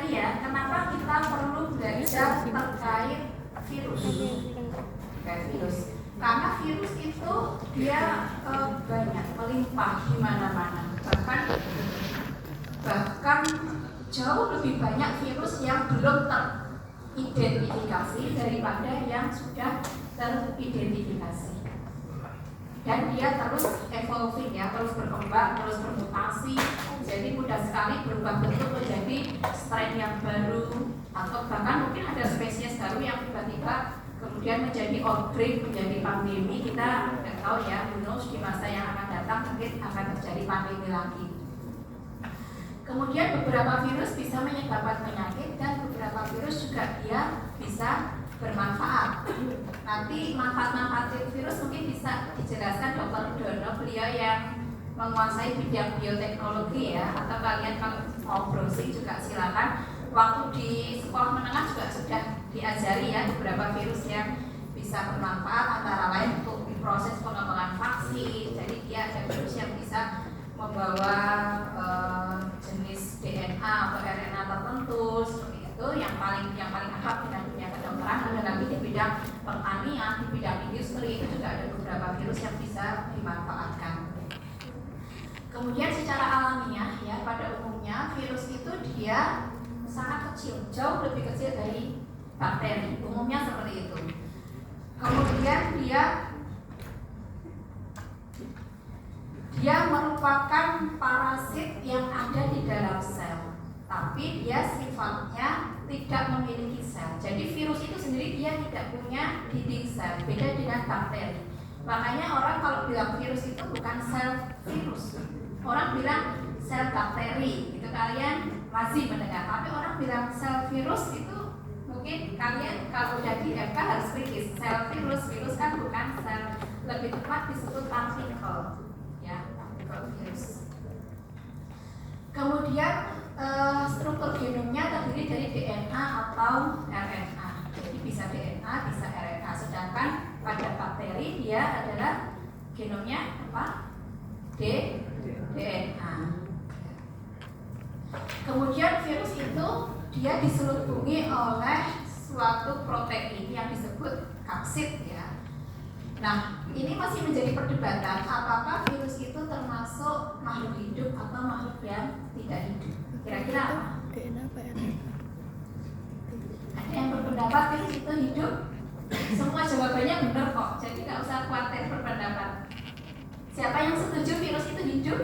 tadi ya, kenapa kita perlu belajar terkait virus? Karena virus itu dia banyak, melimpah di mana-mana. Bahkan jauh lebih banyak virus yang belum teridentifikasi daripada yang sudah teridentifikasi. Dan dia terus evolving ya, terus berkembang, terus bermutasi. Jadi mudah sekali berubah bentuk menjadi strain yang baru, atau bahkan mungkin ada spesies baru yang tiba-tiba kemudian menjadi outbreak, menjadi pandemi. Kita nggak tahu ya, who knows, di masa yang akan datang mungkin akan terjadi pandemi lagi. Kemudian beberapa virus bisa menyebabkan penyakit dan beberapa virus juga dia bisa bermanfaat. Nanti manfaat-manfaat virus mungkin bisa dijelaskan Dr. Dono, beliau yang menguasai bidang bioteknologi ya, atau kalian kalau mau browsing juga silakan. Waktu di sekolah menengah juga sudah diajari ya beberapa virus yang bisa bermanfaat, antara lain untuk proses pengembangan vaksin. Jadi dia ada virus yang bisa membawa jenis DNA atau RNA tertentu seperti itu. Yang paling akrab dengan dunia kedokteran, ada lagi di bidang pertanian, di bidang industri, itu juga ada beberapa virus yang bisa dimanfaatkan. Kemudian secara alamiah ya, pada umumnya virus itu dia sangat kecil, jauh lebih kecil dari bakteri, umumnya seperti itu. Kemudian dia merupakan parasit yang ada di dalam sel, tapi dia sifatnya tidak memiliki sel. Jadi virus itu sendiri dia tidak punya dinding sel, beda dengan bakteri. Makanya orang kalau bilang virus itu bukan sel virus, orang bilang sel bakteri, itu kalian masih mendengar. Tapi orang bilang sel virus itu mungkin kalian kalau udah di FK harus kritis. Sel virus kan bukan sel, lebih tepat disebut partikel ya, partikel virus. Kemudian struktur genomnya terdiri dari DNA atau RNA. Jadi bisa DNA, bisa RNA. Sedangkan pada bakteri dia adalah genomnya apa? DNA. Kemudian virus itu dia diselubungi oleh suatu protein yang disebut kapsid ya. Nah, ini masih menjadi perdebatan apakah virus itu termasuk makhluk hidup atau makhluk yang tidak hidup. Kira-kira apa? Ada yang berpendapat virus itu hidup? Semua jawabannya benar kok, jadi nggak usah khawatir berpendapat. Siapa yang setuju virus itu hidup?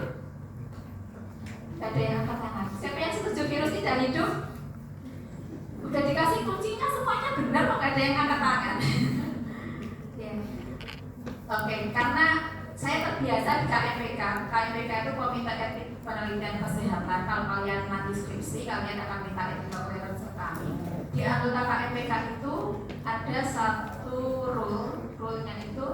Gak ada yang angkat tangan. Siapa yang setuju virus tidak hidup? Udah dikasih kuncinya semuanya benar kok, gak ada yang angkat tangan. Ya. Oke, karena saya terbiasa di KMPK. KMPK itu Komite Etik Penelitian Kesehatan. Kalau kalian nanti skripsi, kalian akan minta ethical clearance ke kami. Di anggota KMPK itu ada satu rule-nya itu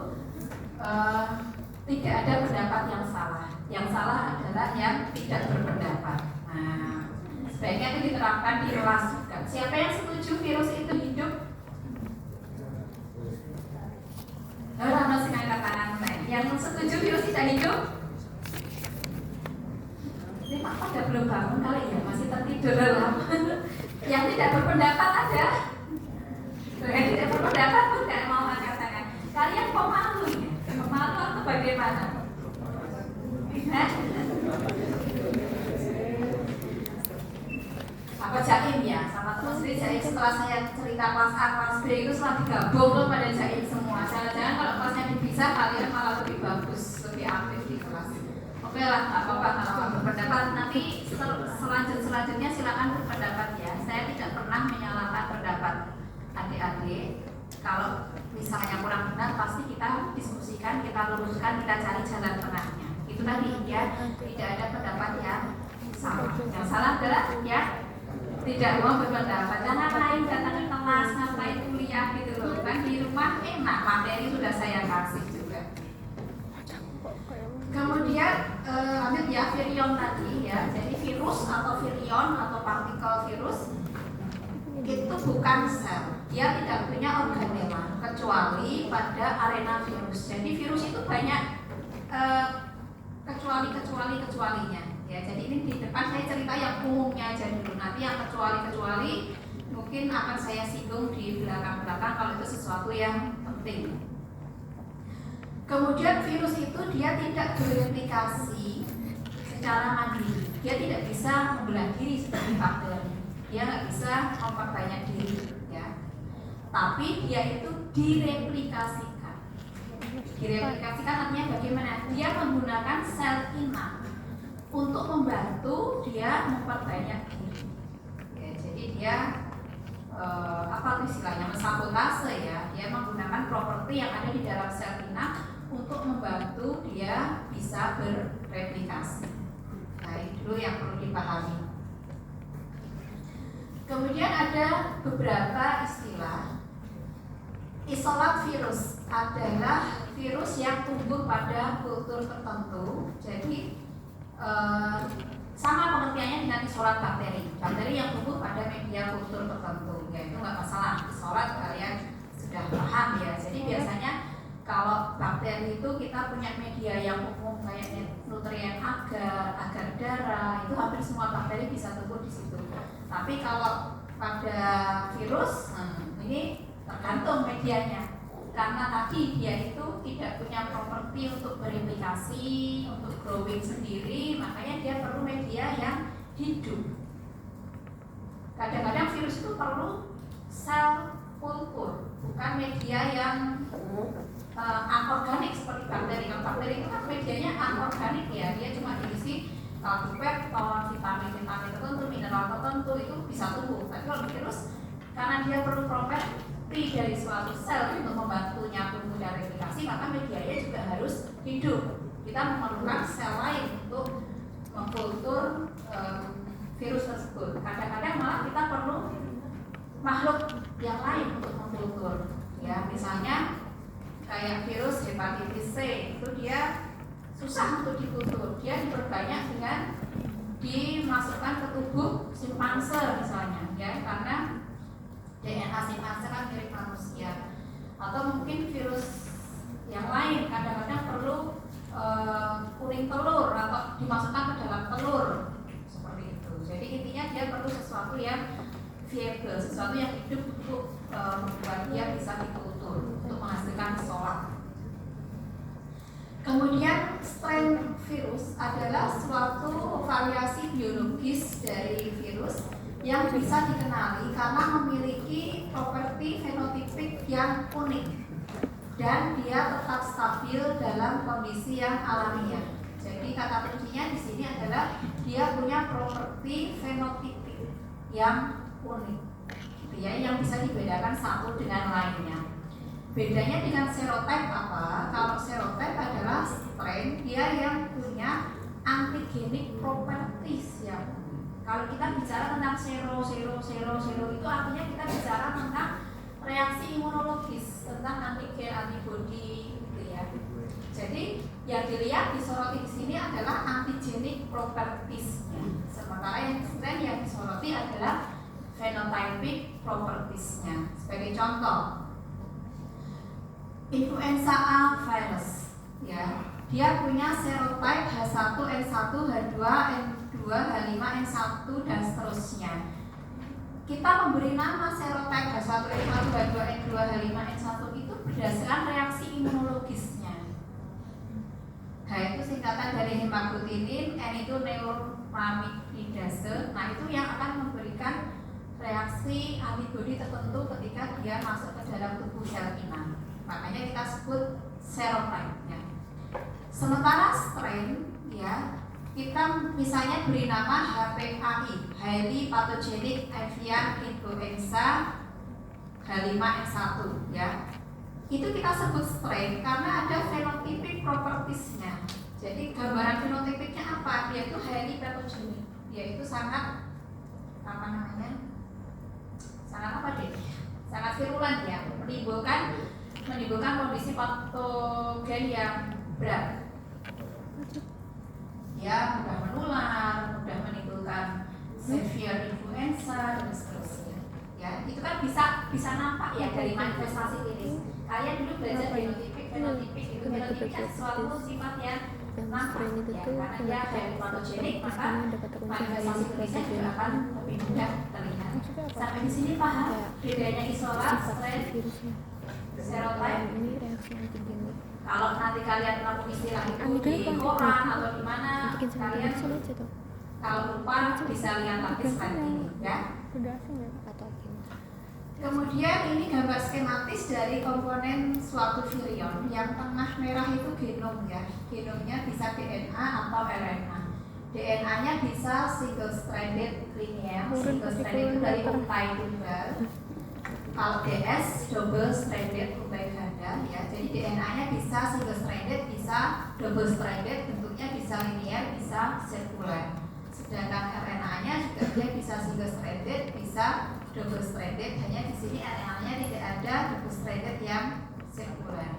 tidak ada pendapat yang salah. Yang salah adalah yang tidak berpendapat. Nah, sebaiknya itu diterapkan di kelas juga. Siapa yang setuju virus itu hidup? Orang masih angkat tangan. Yang setuju virus tidak hidup? Ini Pak pada belum bangun kali ya, masih tertidur dalam. Yang tidak berpendapat ada? Yang tidak berpendapat pun tidak mau angkat tangan. Kalian pemalu ya? Pemalu atau bagaimana? Apa Jaim ya, sama teman sendiri Jaim. Setelah saya cerita kelas A, kelas B itu setelah digabung tuh pada Jaim semua. Jangan-jangan kalau kelasnya dipisah kalian malah lebih bagus, lebih aktif di kelas. Oke lah, nggak apa-apa kalau berpendapat. Nanti selanjutnya silakan berpendapat ya. Saya tidak pernah menyalahkan pendapat adik-adik. Kalau misalnya kurang benar, pasti kita diskusikan, kita luruskan, kita cari jalan tengahnya. Itu tadi ya, tidak ada pendapat yang salah. Yang salah adalah ya tidak mau berpendapat. Dan ngapain datang ke kelas, ngapain kuliah gitu loh. Kan di rumah enak, materi sudah saya kasih juga. Kemudian ambil ya virion tadi ya. Jadi virus atau virion atau partikel virus itu bukan sel. Dia tidak punya organela kecuali pada arena virus. Jadi virus itu banyak kecualinya Ya, jadi ini di depan saya cerita yang umumnya aja dulu. Nanti yang kecuali mungkin akan saya singgung di belakang-belakang kalau itu sesuatu yang penting. Kemudian virus itu dia tidak bereplikasi secara mandiri. Dia tidak bisa membelah diri seperti bakteri. Dia nggak bisa memperbanyak diri, ya. Tapi dia itu direplikasikan. Direplikasikan artinya bagaimana? Dia menggunakan sel inang untuk membantu dia memperbanyak diri. Ya, jadi dia apa istilahnya mensabotase ya. Dia menggunakan properti yang ada di dalam sel inang untuk membantu dia bisa bereplikasi. Nah, itu dulu yang perlu dipahami. Kemudian ada beberapa istilah. Isolat virus adalah virus yang tumbuh pada kultur tertentu. Jadi sama pengertiannya dengan isolat bakteri. Bakteri yang tumbuh pada media kultur tertentu. Ya itu nggak masalah. Isolat kalian sudah paham ya. Jadi biasanya kalau bakteri itu kita punya media yang umum kayak nutrien agar darah, itu hampir semua bakteri bisa tumbuh di situ. Tapi kalau pada virus, ini tergantung medianya. Karena tadi dia itu tidak punya properti untuk bereplikasi, untuk growing sendiri, makanya dia perlu media yang hidup. Kadang-kadang virus itu perlu sel kultur, bukan media yang anorganik seperti bakteri. Kalau bakteri itu kan medianya anorganik ya, dia cuma diisi pepton, vitamin tertentu, mineral tertentu itu bisa tumbuh. Tapi kalau virus, karena dia perlu properti dari suatu sel untuk membantunya tumbuh dan replikasi, maka medianya juga harus hidup. Kita memerlukan sel lain untuk mengkultur virus tersebut. Kadang-kadang malah kita perlu makhluk yang lain untuk mengkultur. Ya, misalnya kayak virus hepatitis C itu dia susah untuk dikultur. Dia diperbanyak dengan dimasukkan ke tubuh simpanse misalnya, ya, karena DNA simpanse kan mirip manusia. Atau mungkin virus yang lain kadang-kadang perlu kuning telur atau dimasukkan ke dalam telur seperti itu. Jadi intinya dia perlu sesuatu yang viable, sesuatu yang hidup untuk membuat dia bisa dikultur untuk menghasilkan isolat. Kemudian strain virus adalah suatu variasi biologis dari virus yang bisa dikenali karena memiliki properti fenotipik yang unik dan dia tetap stabil dalam kondisi yang alamiah. Jadi kata kuncinya di sini adalah dia punya properti fenotipik yang unik, gitu ya, yang bisa dibedakan satu dengan lainnya. Bedanya dengan serotype apa? Kalau serotype adalah strain dia yang punya antigenik properties ya. Kalau kita bicara tentang sero itu artinya kita bicara tentang reaksi imunologis, tentang antigen, antibody, gitu ya. Jadi yang dilihat disoroti di sini adalah antigenik properties-nya. Sementara yang strain yang disoroti adalah phenotypic properties-nya. Sebagai contoh, influenza A virus, ya, dia punya serotype H1N1, H2, N2, H5, N1 dan seterusnya. Kita memberi nama serotype H1N1, H2, N2, H5, N1 itu berdasarkan reaksi imunologisnya. H itu singkatan dari hemaglutinin, N itu neuraminidase. Nah itu yang akan memberikan reaksi antibodi tertentu ketika dia masuk ke dalam tubuh sel inang. Makanya kita sebut serotype ya. Sementara strain ya, kita misalnya beri nama HPAI, Highly Pathogenic Avian Influenza H5N1 ya. Itu kita sebut strain karena ada phenotypic properties-nya. Jadi gambaran fenotipiknya apa? Dia itu highly pathogenic, yaitu sangat sangat virulen ya, menimbulkan kondisi patogen yang berat. Ya, mudah menular, mudah menimbulkan severe influenza dan seterusnya. Ya, itu kan bisa nampak ya dari manifestasi klinis. Kalian dulu belajar fenotipik itu fenotipic sesuatu sifat yang nampak strain itu ya, tuh karena dia ada yang fotogenik, terus maka kamu dapat kunci manifestasi dari klinisnya juga prosedur akan lebih mudah terlihat. maksudnya apa? Sampai di sini paham Kayak bedanya isolat, sifat strain, virusnya serotype. ini reaksi antigen Kalau nanti kalian nemu istilah itu antigen di apa koran atau di mana, antigen sama kalian antigen sama aja tuh kalau lupa bisa lihat lagi slide ini ya. udah asing ya atau gimana? Kemudian ini gambar skematis dari komponen suatu virion. Yang tengah merah itu genom ya. Genomnya bisa DNA atau RNA. DNA-nya bisa single stranded linear. Single stranded itu dari untai tunggal. Kalau DS double stranded untai ganda ya. Jadi DNA-nya bisa single stranded, bisa double stranded, bentuknya bisa linear, bisa sirkular. Sedangkan RNA-nya juga dia bisa single stranded, bisa double stranded. Hanya di sini RNA-nya tidak ada double stranded yang sirkular.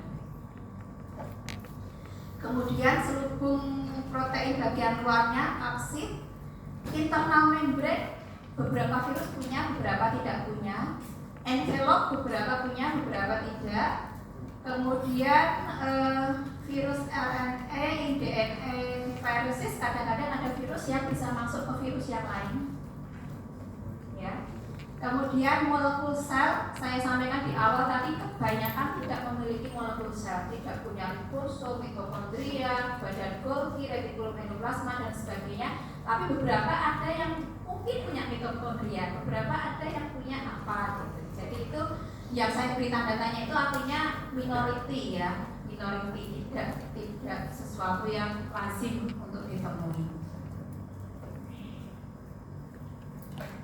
Kemudian selubung protein bagian luarnya kapsid, internal membrane beberapa virus punya, beberapa tidak punya. Envelope beberapa punya, beberapa tidak. Kemudian virus RNA, DNA viruses kadang-kadang ada virus yang bisa masuk ke virus yang lain. Ya. Kemudian molekul sel, saya sampaikan di awal tadi kebanyakan tidak memiliki molekul sel, tidak punya liposom, mitokondria, badan Golgi, retikulum endoplasma dan sebagainya. Tapi beberapa ada yang mungkin punya mitokondria, beberapa ada yang punya apa gitu. Jadi itu yang saya beri tanda tanya itu artinya minority ya, minority, tidak sesuatu yang lazim untuk ditemui.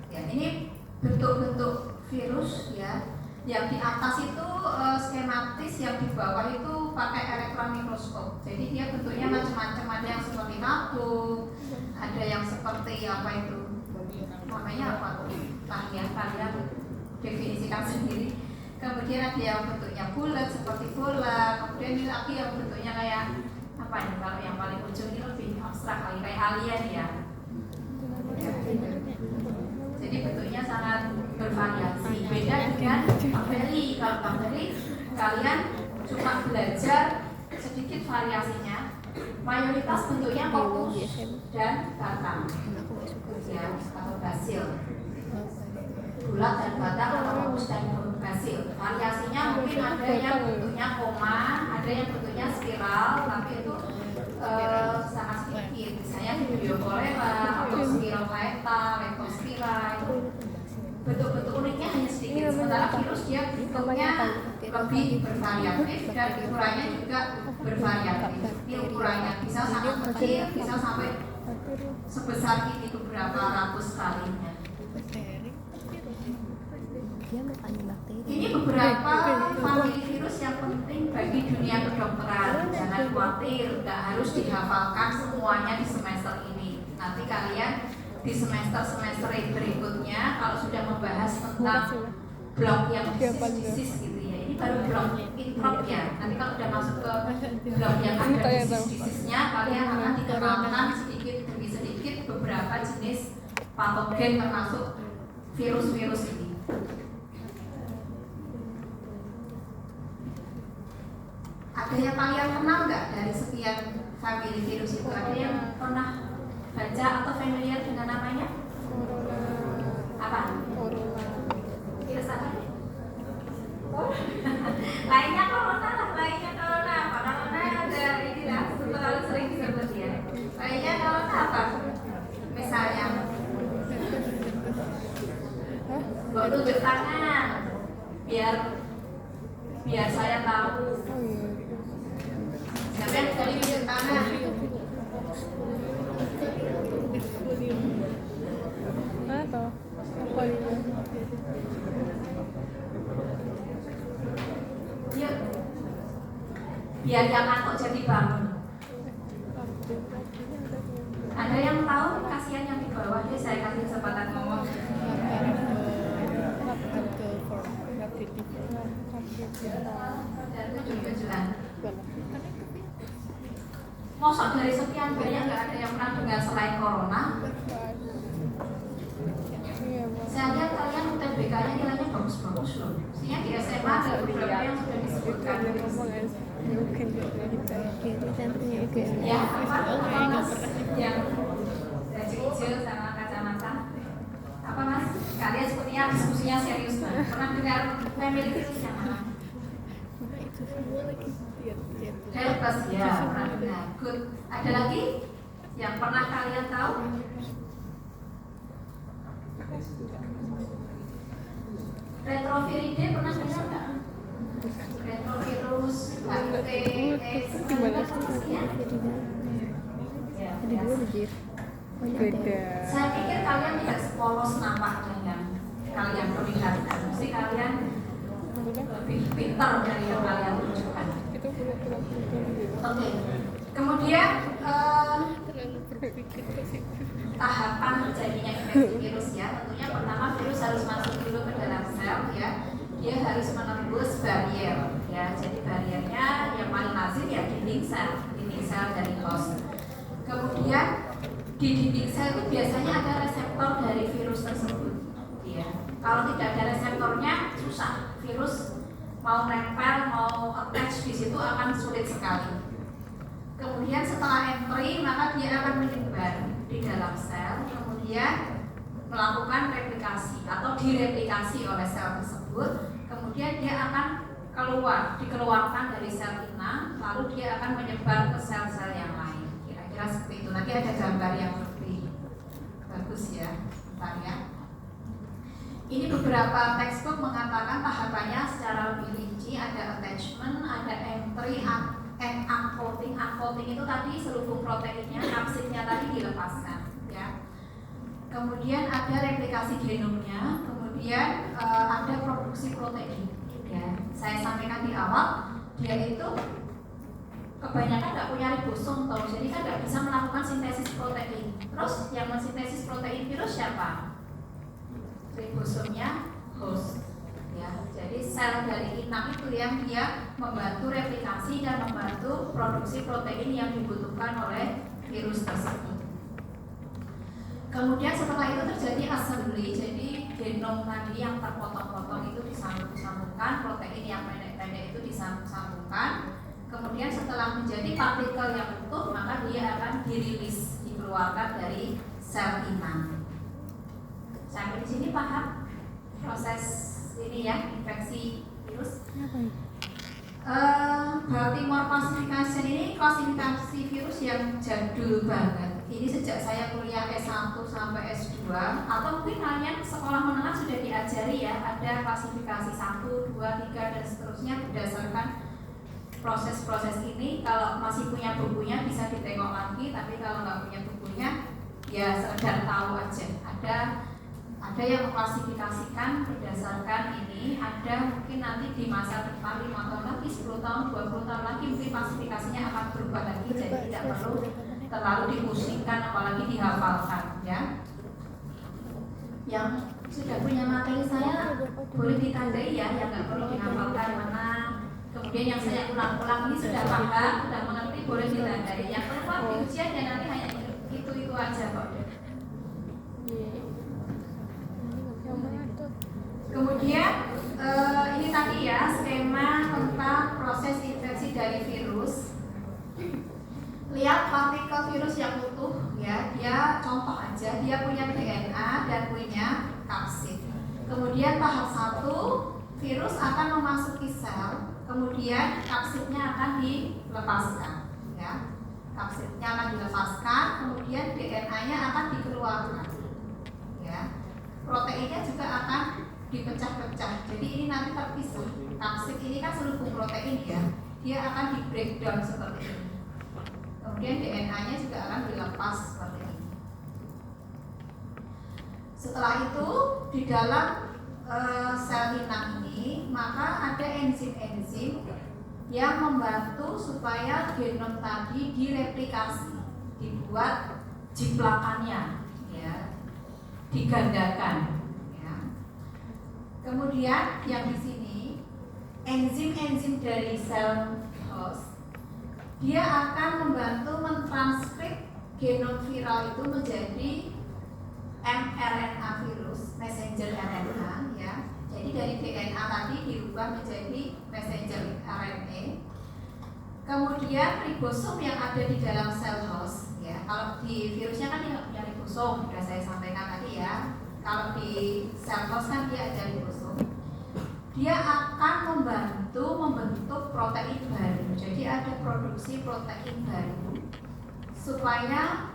Ya, ini bentuk-bentuk virus ya. Yang di atas itu skematis, yang di bawah itu pakai elektron mikroskop. Jadi dia bentuknya macam-macam, ada yang seperti tabung, ada yang seperti apa itu namanya apa tuh? Nah ya kalian definisikan sendiri. Kemudian ada yang bentuknya bulat seperti bola. Kemudian ini lagi yang bentuknya kayak apa nih? Kalau yang paling ujung ini lebih abstrak kali, kayak alien ya. Jadi bentuknya sangat bervariasi. Beda dengan bakteri. Kalau bakteri kalian cuma belajar sedikit variasinya. Mayoritas bentuknya kokus dan batang, ya, atau basil. Bulat dan batang atau kokus dan basil. Variasinya mungkin ada yang bentuknya koma, ada yang bentuknya spiral, tapi itu sangat sedikit. Misalnya Biocolera atau Spirochaeta, Leptospira itu bentuk-bentuk uniknya hanya sedikit. Sementara virus dia bentuknya lebih bervariatif dan ukurannya juga bervariatif. Ini ukurannya bisa sangat kecil, bisa sampai sebesar ini beberapa ratus kalinya. Ini beberapa famili virus yang penting bagi dunia kedokteran. Jangan khawatir, nggak harus dihafalkan semuanya di semester ini. Nanti kalian di semester-semester berikutnya kalau sudah membahas tentang blok yang disease gitu ya. Ini baru blok introp ya. Nanti kalau sudah masuk ke blok yang ada disease-nya, kalian akan dikenalkan sedikit demi sedikit beberapa jenis patogen termasuk virus-virus ini. Ada yang kalian kenal nggak dari sekian famili virus itu? Ada yang pernah baca atau familiar dengan namanya? Apa? Virus apa? Lainnya corona lah, lainnya corona apa? Corona ada ini lah, terlalu sering disebut ya. Lainnya corona apa? Misalnya, bawa tunjuk tangan, biar saya tahu. Siapa yang tadi tunjuk tangan? Atau apa itu? Yuk, biar jangan kok jadi bangun. Ada yang tahu? Kasihan yang di bawah deh, saya kasih kesempatan ngomong. Dan tujuan. Mosok dari sekian banyak nggak ada yang pernah dengar selain corona? Saya lihat kalian UTBK-nya nilainya bagus-bagus loh. Mestinya di SMA ada beberapa yang sudah disebutkan. Bukan kita punya UGM. Ya, apa mas yang baju hijau sama kacamata? Apa mas? Kalian sepertinya diskusinya serius banget. Pernah dengar family virus yang mana? Nah, itu semua lagi Herpes ya, pernah dengar. Good. Ada lagi yang pernah kalian tahu? Retroviridae pernah dengar nggak? Retrovirus, HIV, AIDS, gimana apa sih ya? Ya, Ada dua bejir. Beda. Saya pikir kalian tidak sepolos nampaknya yang kalian perlihatkan. Mesti kalian lebih pintar dari yang kalian tunjukkan. Itu pura-pura gitu. Oke. Kemudian Terlalu berpikir ke situ. tahapan terjadinya infeksi virus ya. Tentunya pertama virus harus masuk dulu ke dalam sel ya. Dia harus menembus barrier ya. Jadi barriernya yang paling lazim ya dinding sel dari host. Kemudian di dinding sel itu biasanya ada reseptor dari virus tersebut ya. Kalau tidak ada reseptornya susah, virus mau nempel, mau attach di situ akan sulit sekali. Kemudian setelah entry maka dia akan menyebar di dalam sel, kemudian melakukan replikasi atau direplikasi oleh sel tersebut. Kemudian dia akan dikeluarkan dari sel inang, lalu dia akan menyebar ke sel-sel yang lain. Kira-kira seperti itu. Nanti ada gambar yang lebih bagus ya, bentar ya. Ini beberapa textbook mengatakan tahapannya secara lebih rinci. Ada attachment, ada entry, and unfolding. Unfolding itu tadi selubung proteinnya, kapsidnya tadi dilepaskan ya. Kemudian ada replikasi genomnya, kemudian ada produksi protein ya. Saya sampaikan di awal, dia itu kebanyakan nggak punya ribosom toh, jadi kan nggak bisa melakukan sintesis protein. Terus yang mensintesis protein virus siapa? Ribosomnya host ya. Jadi sel dari inang itu yang dia membantu replikasi dan membantu produksi protein yang dibutuhkan oleh virus tersebut. Kemudian setelah itu terjadi assembly, jadi genom tadi yang terpotong-potong itu disambung-sambungkan, protein yang pendek-pendek itu disambung-sambungkan. Kemudian setelah menjadi partikel yang utuh, maka dia akan dirilis, dikeluarkan dari sel inang. Sampai di sini paham proses ini ya, infeksi virus? Baltimore classification ini klasifikasi virus yang jadul banget. Ini sejak saya kuliah S1 sampai S2, atau mungkin kalian sekolah menengah sudah diajari ya, ada klasifikasi 1, 2, 3 dan seterusnya berdasarkan proses-proses ini. Kalau masih punya bukunya bisa ditengok lagi, tapi kalau nggak punya bukunya ya sekedar tahu aja. Ada yang mengklasifikasikan berdasarkan ini, ada mungkin nanti di masa depan 5 tahun lagi, 10 tahun, 20 tahun lagi mungkin klasifikasinya akan berubah lagi, jadi tidak perlu terlalu dipusingkan apalagi dihafalkan ya. Yang sudah punya materi saya boleh ditandai ya, yang nggak perlu dihafalkan mana. Kemudian yang saya ulang-ulang ini sudah paham, sudah mengerti, boleh ditandai. Yang keluar di ujian ya nanti hanya itu aja kok. Kemudian ini tadi ya skema tentang proses infeksi dari virus. Lihat partikel virus yang utuh ya, dia contoh aja, dia punya DNA dan punya kapsid. Kemudian tahap 1, virus akan memasuki sel, kemudian kapsidnya akan dilepaskan ya. Kapsidnya akan dilepaskan, kemudian DNA-nya akan dikeluarkan ya. Proteinnya juga akan dipecah-pecah. Jadi ini nanti terpisah. Kapsid ini kan selubung protein ya. Dia akan di breakdown seperti ini. Kemudian DNA-nya juga akan dilepas seperti ini. Setelah itu di dalam sel inang ini maka ada enzim-enzim yang membantu supaya genom tadi direplikasi, dibuat jiplakannya, ya, digandakan. Kemudian yang di sini enzim-enzim dari sel host dia akan membantu mentranskrip genom viral itu menjadi mRNA virus, messenger RNA ya. Jadi dari DNA tadi dirubah menjadi messenger RNA. Kemudian ribosom yang ada di dalam sel host, ya. Kalau di virusnya kan dia punya ribosom, sudah saya sampaikan tadi ya. Kalau di sel host kan dia ada ribosom. Dia akan membantu membentuk protein baru. Jadi ada produksi protein baru supaya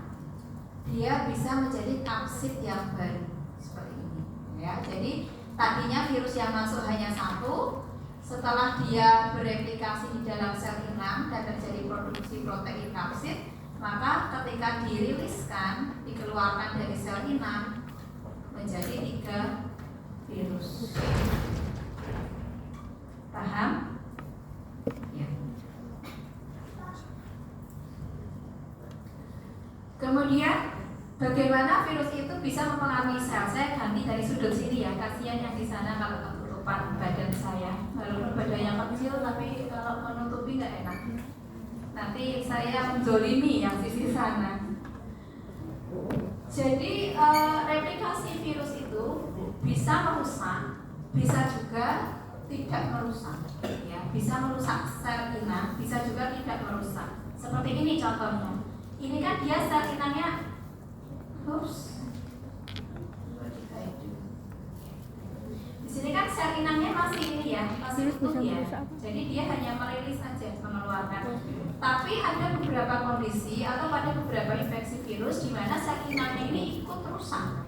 dia bisa menjadi kapsid yang baru seperti ini. Ya, jadi tadinya virus yang masuk hanya satu. Setelah dia bereplikasi di dalam sel inang dan terjadi produksi protein kapsid, maka ketika diriliskan, dikeluarkan dari sel inang menjadi 3 virus. Paham? Ya. Kemudian bagaimana virus itu bisa mempengaruhi sel? Saya ganti dari sudut sini ya, kasihan yang di sana kalau ketutupan badan saya. Walaupun badannya kecil, tapi kalau menutupi nggak enak. Nanti saya menzolimi yang sisi sana. Jadi replikasi virus itu bisa merusak, bisa juga tidak merusak. Ya, bisa merusak sel inang, bisa juga tidak merusak. Seperti ini contohnya. Ini kan dia sel inangnya, di sini kan sel inangnya masih ini ya, masih utuh ya. Jadi dia hanya merilis saja, mengeluarkan. Tapi ada beberapa kondisi atau pada beberapa infeksi virus di mana sel inangnya ini ikut rusak,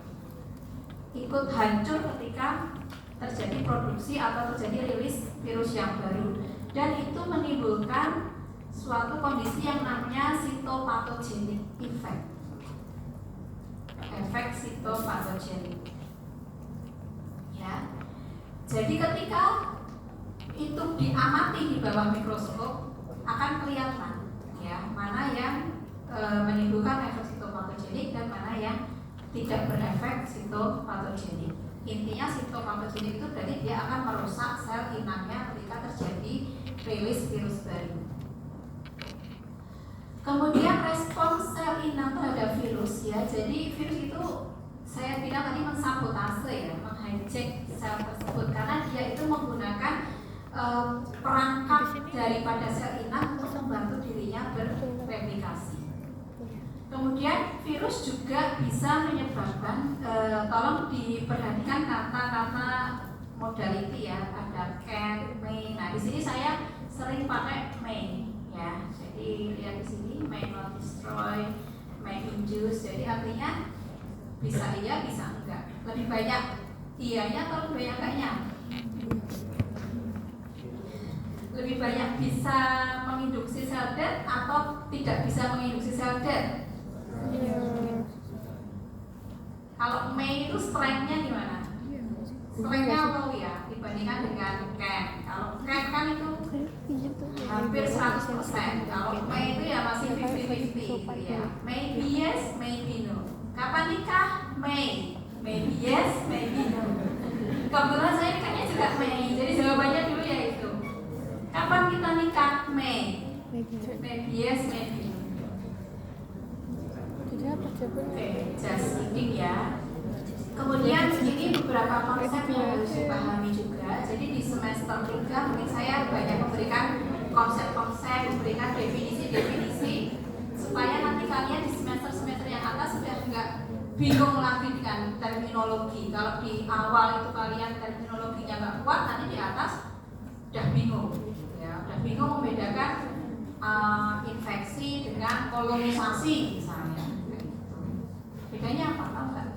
ikut hancur ketika terjadi produksi atau terjadi rilis virus yang baru, dan itu menimbulkan suatu kondisi yang namanya sitopatogenik effect. Efek sitopatogenik. Ya. Jadi ketika itu diamati di bawah mikroskop akan kelihatan ya mana yang menimbulkan efek sitopatogenik dan mana yang tidak berefek sitopatogenik. Intinya sitopatogenik itu berarti dia akan merusak sel inangnya ketika terjadi rilis virus baru. Kemudian respon sel inang terhadap virus ya. Jadi virus itu saya bilang tadi mensabotase ya, menghijack sel tersebut karena dia itu menggunakan perangkat daripada sel inang untuk membantu dirinya bereplikasi. Kemudian virus juga bisa menyebabkan, tolong diperhatikan kata-kata modality ya, ada can, may. Nah di sini saya sering pakai may ya. Jadi lihat di sini may not destroy, may induce. Jadi artinya bisa iya, bisa enggak. Lebih banyak iyanya atau lebih banyak enggaknya? Lebih banyak bisa menginduksi sel dead atau tidak bisa menginduksi sel dead? Kalau May itu strength-nya gimana? Strength-nya low ya dibandingkan dengan Can. Kalau Can kan itu hampir 100%. Kalau May itu ya masih 50-50 ya. Maybe yes, maybe no. Kapan nikah? May. Maybe yes, maybe no. Kebetulan saya nikahnya juga May. Jadi jawabannya dulu ya itu. Kapan kita nikah? May. Maybe yes, maybe no. Oke, just kidding ya. Kemudian ini beberapa konsep yang harus dipahami juga. Jadi di semester 3 mungkin saya banyak memberikan konsep-konsep, memberikan definisi-definisi supaya nanti kalian di semester-semester yang atas sudah enggak bingung lagi dengan terminologi. Kalau di awal itu kalian terminologinya enggak kuat, nanti di atas udah bingung. Ya, udah bingung membedakan infeksi dengan kolonisasi misalnya. Bedanya apa? Tahu nggak?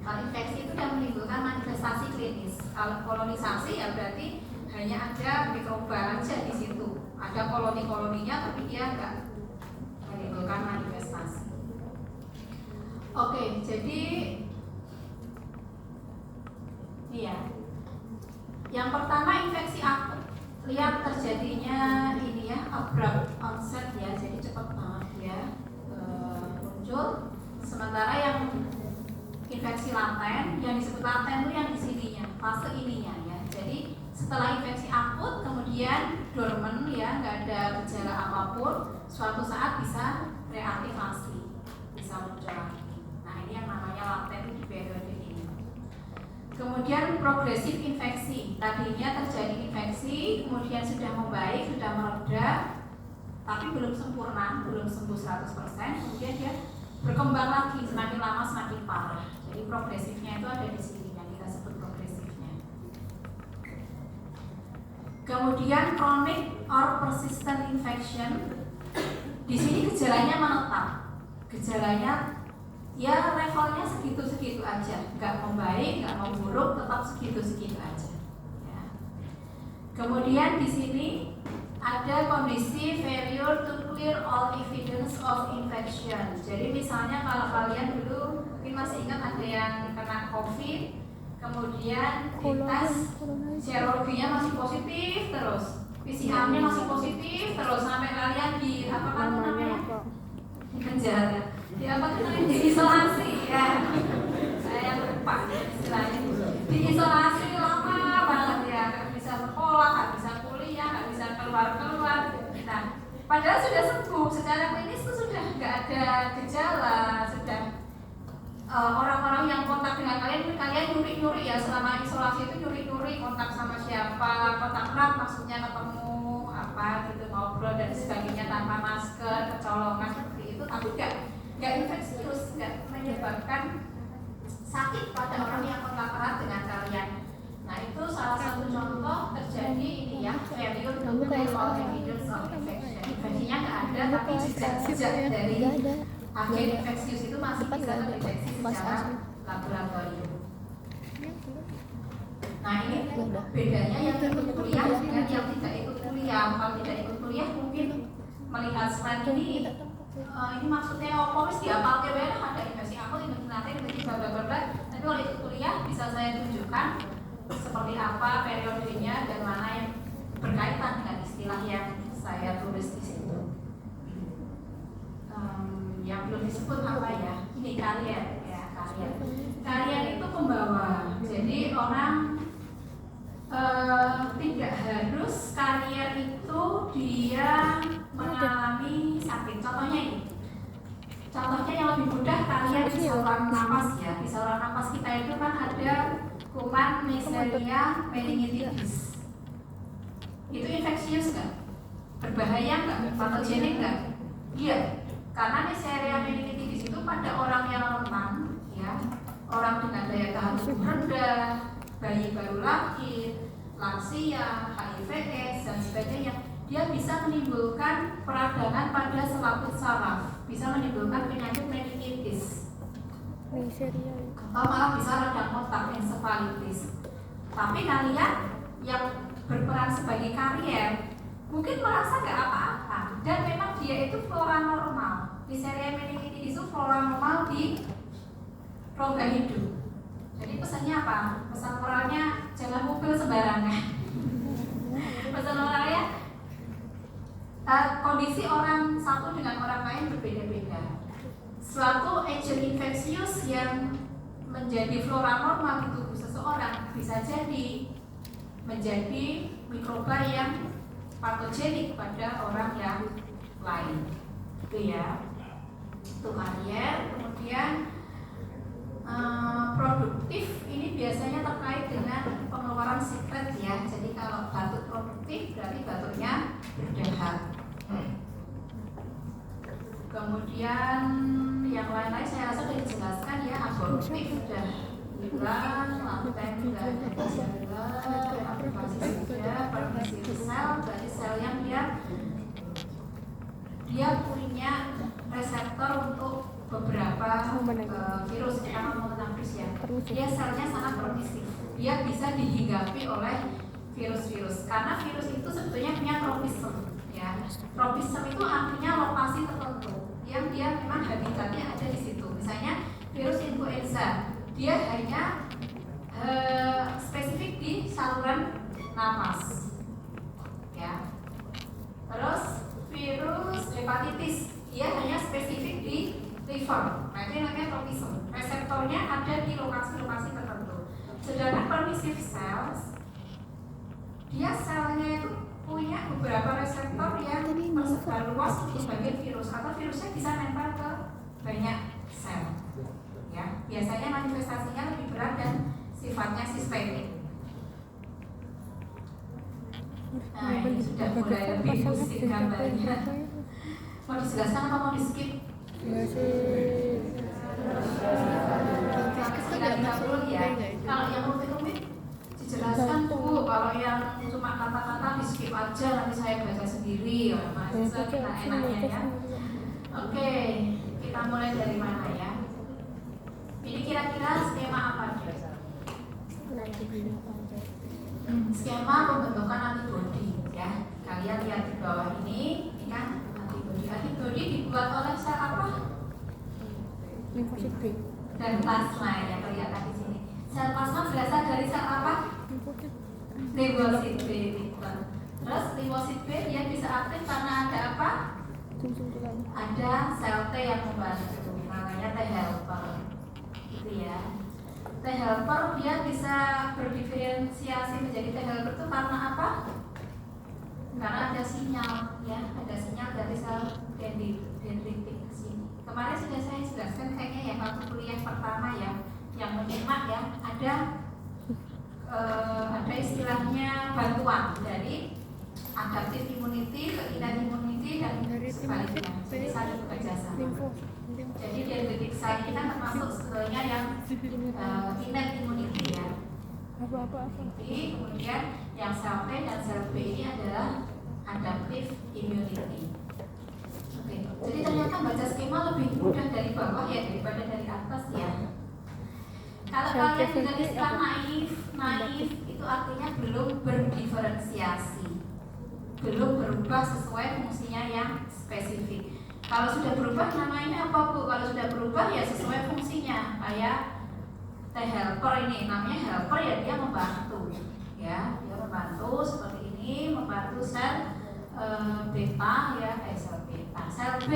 Kalau infeksi itu kan menimbulkan manifestasi klinis. Kalau kolonisasi ya berarti hanya ada mikroba aja di situ. Ada koloni-koloninya tapi dia nggak menimbulkan manifestasi. Oke, jadi iya. Yang pertama infeksi akut. Lihat terjadinya ini ya, abrupt onset ya, jadi cepat banget ya. Muncul. Sementara yang infeksi laten, yang disebut laten itu yang di sininya, fase ininya ya. Jadi setelah infeksi akut, kemudian dormant ya, nggak ada gejala apapun, suatu saat bisa reaktivasi, bisa muncul lagi. Nah ini yang namanya laten di periode ini. Kemudian progresif infeksi, tadinya terjadi infeksi, kemudian sudah membaik, sudah mereda, tapi belum sempurna, belum sembuh 100%, kemudian dia berkembang lagi, semakin lama semakin parah. Jadi progresifnya itu ada di sini yang kita sebut progresifnya. Kemudian chronic or persistent infection, di sini gejalanya menetap, gejalanya ya levelnya segitu-segitu aja, nggak membaik, nggak memburuk, tetap segitu-segitu aja. Ya. Kemudian di sini ada kondisi failure to clear all evidence of infection. Jadi misalnya kalau kalian dulu mungkin masih ingat ada yang kena COVID, kemudian dites serologinya masih positif terus, PCR-nya masih positif terus, sampai kalian di apa namanya? Di penjara. Di apa tuh namanya? Di isolasi ya. Saya lupa istilahnya. Di isolasi lama banget ya, nggak bisa sekolah, nggak bisa kuliah, nggak bisa keluar. Nah, padahal sudah sembuh secara klinis itu sudah nggak ada gejala, sudah orang-orang yang kontak dengan kalian nyuri ya selama isolasi itu nyuri kontak sama siapa, kontak erat maksudnya ketemu apa gitu, ngobrol dan sebagainya tanpa masker, kecolongan seperti itu, tapi nggak infeksius, nggak menyebabkan sakit pada orang yang kontak erat dengan kalian. Nah itu salah satu contoh terjadi ini ya, failure to clear all evidence of infection. Infeksinya nggak ada, tapi jejak dari agen infeksius itu masih bisa terdeteksi secara laboratorium. Nah ini bedanya yang ikut kuliah dengan yang tidak ikut kuliah. Kalau tidak ikut kuliah mungkin melihat slide ini maksudnya apa sih ya, kalau ada infeksi akut, nanti tiba-tiba tapi kalau ikut kuliah bisa saya tunjukkan seperti apa periodenya dan mana yang berkaitan dengan istilah yang saya tulis di situ. Yang belum disebut apa ya, ini karier ya, karier itu pembawa. Jadi orang tidak harus karier itu dia mengalami sakit. Contohnya ini, contohnya yang lebih mudah, karier di saluran napas ya. Di saluran napas kita itu kan ada kuman Neisseria meningitidis. Itu infeksius nggak? Berbahaya nggak? Patogenik nggak? Iya. Karena Neisseria meningitidis itu pada orang yang rentan, ya, orang dengan daya tahan tubuh rendah, bayi baru lahir, lansia, HIV/AIDS dan sebagainya, dia bisa menimbulkan peradangan pada selaput saraf, bisa menimbulkan penyakit meningitis, atau malah bisa radang otak, ensefalitis. Tapi kalian yang berperan sebagai karier mungkin merasa nggak apa-apa, dan memang dia itu flora normal. Neisseria meningitidis itu flora normal di rongga hidung. Jadi pesannya apa? Pesan moralnya jangan mobil sembarangan. Pesan moralnya kondisi orang satu dengan orang lain berbeda-beda. Suatu agent infeksius yang menjadi flora normal di tubuh seseorang bisa jadi menjadi mikroba yang patogenik pada orang yang lain. Itu ya, itu karier. Kemudian produktif ini biasanya terkait dengan pengeluaran sekret ya. Jadi kalau batuk produktif berarti batuknya berdahak. Kemudian yang lain-lain saya rasa sudah dijelaskan ya. Abortif sudah bilang, laten sudah aktivasi sudah, permisi sel, berarti sel yang dia punya reseptor untuk beberapa virus. Kita ngomong tentang virus ya, dia selnya sangat permisif, dia bisa dihinggapi oleh virus-virus karena virus itu sebetulnya punya tropisme ya. Tropisme itu artinya lokasi tertentu yang dia memang habitatnya ada di situ. Misalnya virus influenza, dia hanya spesifik di saluran napas ya. Terus virus hepatitis, dia hanya spesifik di liver, nah itu namanya tropisme. Reseptornya ada di lokasi-lokasi tertentu. Sedangkan permissive cells, dia selnya itu punya beberapa reseptor yang tersebar luas untuk sebagai virus, atau virusnya bisa nempel ke banyak sel. Ya, biasanya manifestasinya lebih berat dan sifatnya sistemik. Nah, ini sudah mulai lebih pusing gambarnya. Mau dijelaskan atau mau di skip? Ya sih. Sekitar 30 ya. Kalau yang rumit-rumit dijelaskan Bu. Kalau yang cuma kata-kata di skip aja, nanti saya baca sendiri. Mahasiswa kita enaknya ya. Oke, kita mulai dari mana ya? Ini kira-kira skema apa dia? Skema pembentukan antibodi ya. Kalian lihat di bawah ini kan antibodi. Antibodi dibuat oleh sel apa? Limfosit B. Dan plasma ya, kelihatan di sini. Sel plasma berasal dari sel apa? Limfosit B. Terus limfosit B dia bisa aktif karena ada apa? Ada sel T yang membantu, namanya T helper. Gitu ya. T helper dia bisa berdiferensiasi menjadi T helper itu karena apa? Karena ada sinyal ya, ada sinyal dari sel dendritik ke sini. Kemarin sudah saya jelaskan kayaknya ya waktu kuliah pertama ya, yang menyimak ya, ada istilahnya bantuan dari adaptive immunity ke innate immunity dan sebaliknya. Jadi saling bekerja sama. Jadi dendritik sel kita termasuk sebetulnya yang innate immunity ya. Jadi kemudian yang sel T dan sel B ini adalah adaptive immunity. Oke, jadi ternyata baca skema lebih mudah dari bawah ya daripada dari atas ya. Kalau kalian dengar istilah naif itu artinya belum berdiferensiasi, belum berubah sesuai fungsinya yang spesifik. Kalau sudah berubah namanya apa Bu? Kalau sudah berubah ya sesuai fungsinya. Kayak T helper ini namanya helper ya, dia membantu ya, dia membantu seperti ini, membantu sel beta ya, sel beta, sel B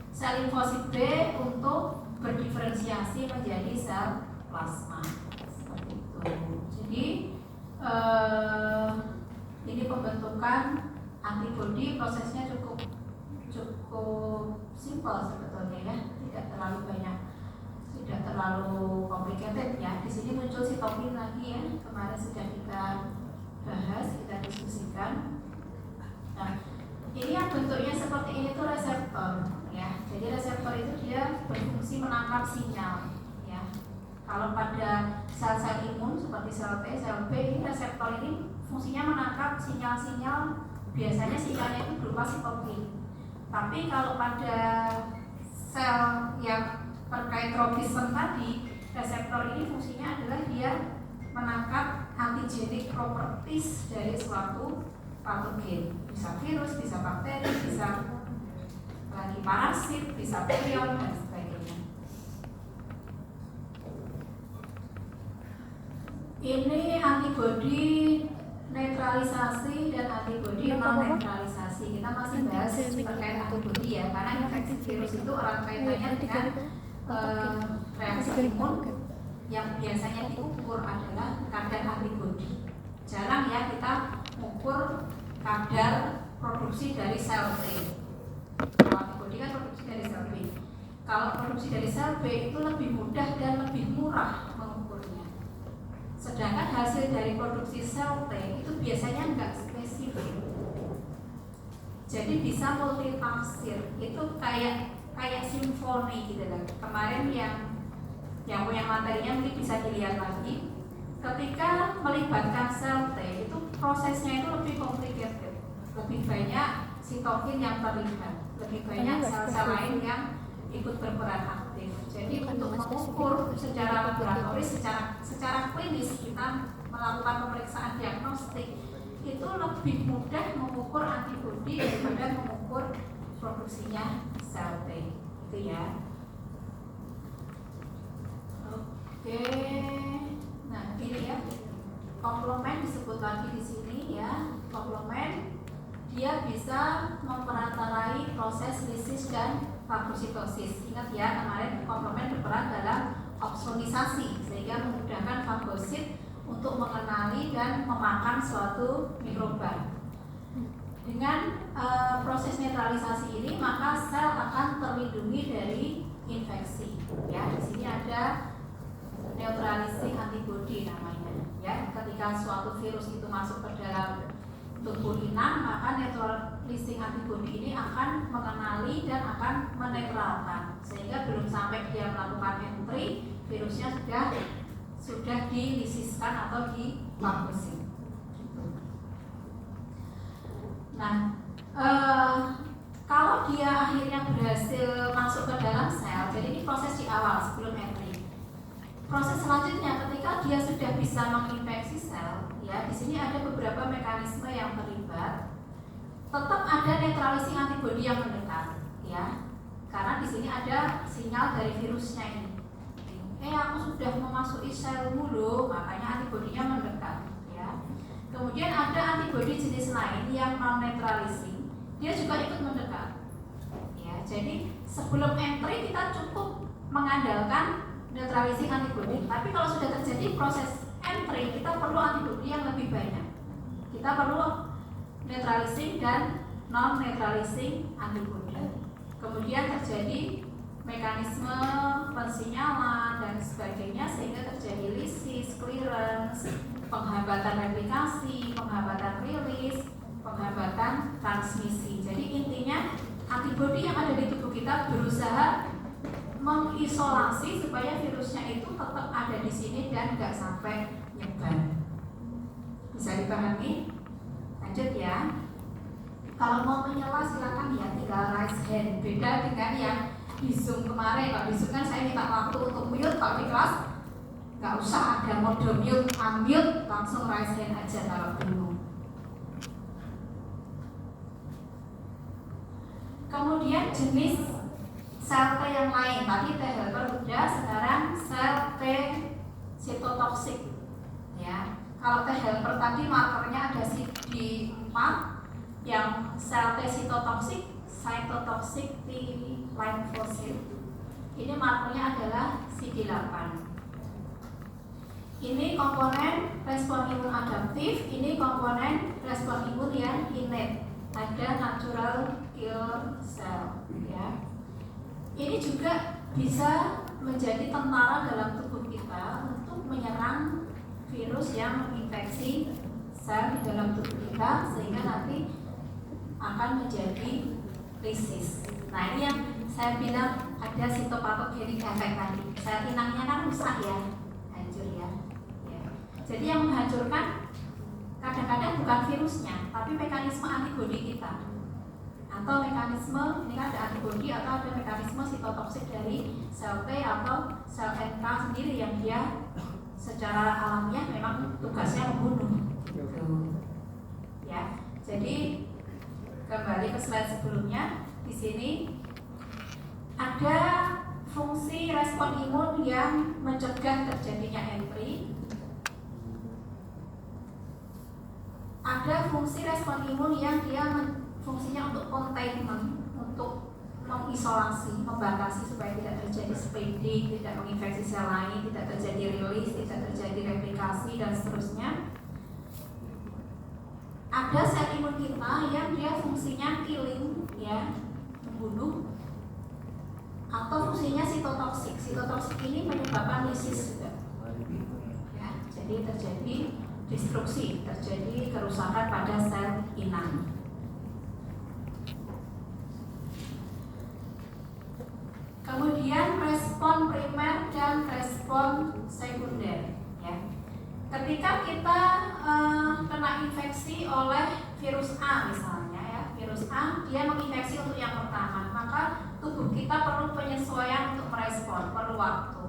sel limfosit B untuk berdiferensiasi menjadi sel plasma seperti itu. Jadi ini pembentukan antibodi prosesnya cukup simpel sebetulnya ya, tidak terlalu banyak, tidak terlalu complicated ya. Di sini muncul sitokin lagi ya, kemarin sudah kita bahas, kita diskusikan. Nah, ini yang bentuknya seperti ini tuh reseptor ya. Jadi reseptor itu dia berfungsi menangkap sinyal ya. Kalau pada sel-sel imun seperti sel T, sel B, ini reseptor ini fungsinya menangkap sinyal-sinyal, biasanya sinyalnya itu berupa sitokin. Tapi kalau pada sel yang terkait tropisme tadi, reseptor ini fungsinya adalah dia menangkap antigenik properties dari suatu patogen, bisa virus, bisa bakteri, bisa lagi parasit, bisa prion dan sebagainya. Ini antibodi netralisasi dan antibodi non netralisasi. Kita masih bahas terkait antibodi ya, karena infeksi virus itu erat kaitannya dengan reaksi imun yang biasanya diukur adalah kadar antibodi. Jarang ya kita mengukur kadar produksi dari sel T. Kalau antibodi kan produksi dari sel B. Kalau produksi dari sel B itu lebih mudah dan lebih murah mengukurnya. Sedangkan hasil dari produksi sel T itu biasanya enggak spesifik. Jadi bisa multitafsir. Itu kayak simfoni gitu kan. Kemarin yang punya materinya mungkin bisa dilihat lagi. Ketika melibatkan sel T itu prosesnya itu lebih complicated. Lebih banyak sitokin yang terlibat, lebih banyak sel-sel lain yang ikut berperan aktif. Jadi untuk mengukur secara laboratoris, secara klinis kita melakukan pemeriksaan diagnostik itu lebih mudah mengukur antibodi daripada mengukur produksinya sel T. Itu ya. Oke. Nah, ini ya. Komplement disebut lagi di sini ya. Komplement dia bisa memperantarai proses lisis dan fagositosis. Ingat ya, kemarin komplement berperan dalam opsonisasi sehingga memudahkan fagosit untuk mengenali dan memakan suatu mikroba. Dengan proses netralisasi ini maka sel akan terlindungi dari infeksi. Ya, di sini ada neutralizing antibody namanya. Ya, ketika suatu virus itu masuk ke dalam tubuh inang, maka neutralizing antibody ini akan mengenali dan akan menetralkan, sehingga belum sampai dia melakukan entry, virusnya sudah dilisiskan atau difagosing. Nah, kalau dia akhirnya berhasil masuk ke dalam sel, jadi ini proses di awal sebelum entry. Proses selanjutnya ketika dia sudah bisa menginfeksi sel, ya di sini ada beberapa mekanisme yang terlibat. Tetap ada neutralizing antibody yang mendekat, ya, karena di sini ada sinyal dari virusnya ini. Aku sudah memasuki selmu loh, makanya antibodinya mendekat, ya. Kemudian ada antibody jenis lain yang non neutralizing, dia juga ikut mendekat, ya. Jadi sebelum entry kita cukup mengandalkan neutralizing antibody, tapi kalau sudah terjadi proses entry kita perlu antibody yang lebih banyak. Kita perlu neutralizing dan non neutralizing antibody. Kemudian terjadi mekanisme pensinyalan dan sebagainya sehingga terjadi lysis, clearance, penghambatan replikasi, penghambatan rilis, penghambatan transmisi. Jadi intinya antibody yang ada di tubuh kita berusaha mengisolasi supaya virusnya itu tetap ada di sini dan nggak sampai nyebar. Bisa dipahami? Lanjut ya. Kalau mau menyela silakan ya, tinggal raise hand. Beda dengan yang di Zoom kemarin. Kalau di Zoom kan saya minta waktu untuk mute, kalau di kelas nggak usah ada mode mute, unmute, langsung raise hand aja kalau bingung. Kemudian jenis sel T yang lain, tadi T helper udah, sekarang sel T sitotoksik. Ya, kalau T helper tadi markernya ada CD4, yang sel T sitotoksik, cytotoxic T lymphocyte. Ini markernya adalah CD8. Ini komponen respon imun adaptif, ini komponen respon imun yang innate. Ada natural killer cell, ya. Ini juga bisa menjadi tentara dalam tubuh kita untuk menyerang virus yang menginfeksi sel di dalam tubuh kita sehingga nanti akan menjadi lysis. Nah, ini yang saya bilang ada sitopatogenik efek tadi. Sel inangnya kan rusak ya, hancur ya. Jadi yang menghancurkan kadang-kadang bukan virusnya, tapi mekanisme antibodi kita. Atau mekanisme, ini kan ada antibodi atau ada mekanisme sitotoksik dari sel T atau sel NK sendiri yang dia secara alamiah memang tugasnya membunuh. Ya, jadi kembali ke slide sebelumnya, di sini ada fungsi respon imun yang mencegah terjadinya entry. Ada fungsi respon imun yang dia fungsinya untuk containment, untuk mengisolasi, membatasi supaya tidak terjadi spreading, tidak menginfeksi sel lain, tidak terjadi rilis, tidak terjadi replikasi dan seterusnya. Ada sel imun kita yang dia fungsinya killing, ya, membunuh, atau fungsinya sitotoksik. Sitotoksik ini menyebabkan lysis juga. Ya, jadi terjadi destruksi, terjadi kerusakan pada sel inang. Kemudian respon primer dan respon sekunder, ya. Ketika kita kena infeksi oleh virus A misalnya, ya, virus A dia menginfeksi untuk yang pertama, maka tubuh kita perlu penyesuaian untuk merespon, perlu waktu,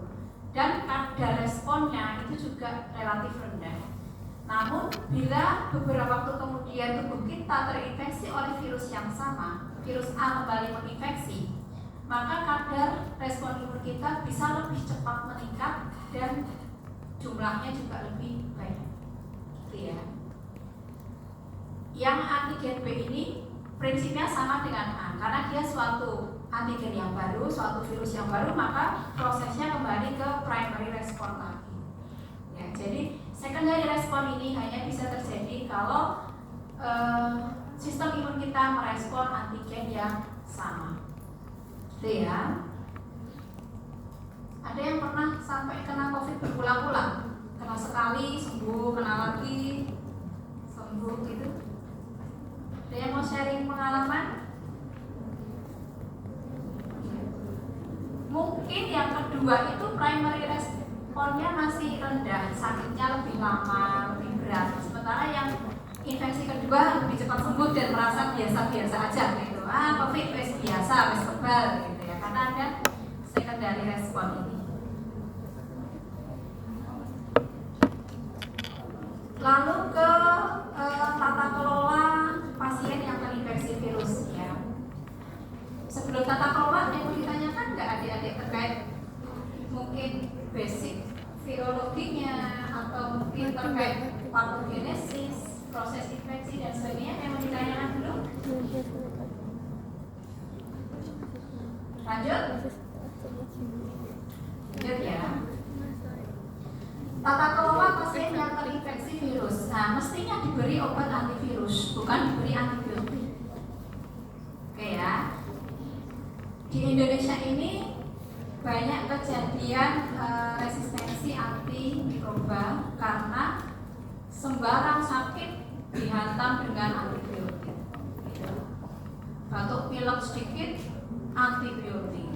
dan kadar responnya itu juga relatif rendah. Namun bila beberapa waktu kemudian tubuh kita terinfeksi oleh virus yang sama, virus A kembali menginfeksi, maka kadar respon imun kita bisa lebih cepat meningkat dan jumlahnya juga lebih banyak. Gitu ya. Yang antigen B ini prinsipnya sama dengan A, karena dia suatu antigen yang baru, suatu virus yang baru, maka prosesnya kembali ke primary respon lagi. Ya, jadi secondary respon ini hanya bisa terjadi kalau sistem imun kita merespon antigen yang sama. Itu ya. Ada yang pernah sampai kena COVID berulang-ulang, kena sekali sembuh, kena lagi sembuh gitu. Ada yang mau sharing pengalaman? Mungkin yang kedua itu primary responnya masih rendah, sakitnya lebih lama, lebih berat. Sementara yang infeksi kedua lebih cepat sembuh dan merasa biasa-biasa aja gitu. COVID biasa, kebal gitu ya. Karena ada secondary respon ini. Lalu ke tata kelola pasien yang terinfeksi virus ya. Sebelum tata kelola yang mau ditanyakan nggak adik-adik terkait mungkin basic virologinya atau mungkin terkait patogenesis, proses infeksi dan sebagainya yang mau ditanyakan dulu? Lanjut? Lanjut ya. Tata kelola pasien yang terinfeksi virus. Nah, mestinya diberi obat antivirus, bukan diberi antibiotik. Oke ya. Di Indonesia ini banyak kejadian resistensi antimikroba karena sembarang sakit dihantam dengan antibiotik. Batuk pilek sedikit, antibiotik.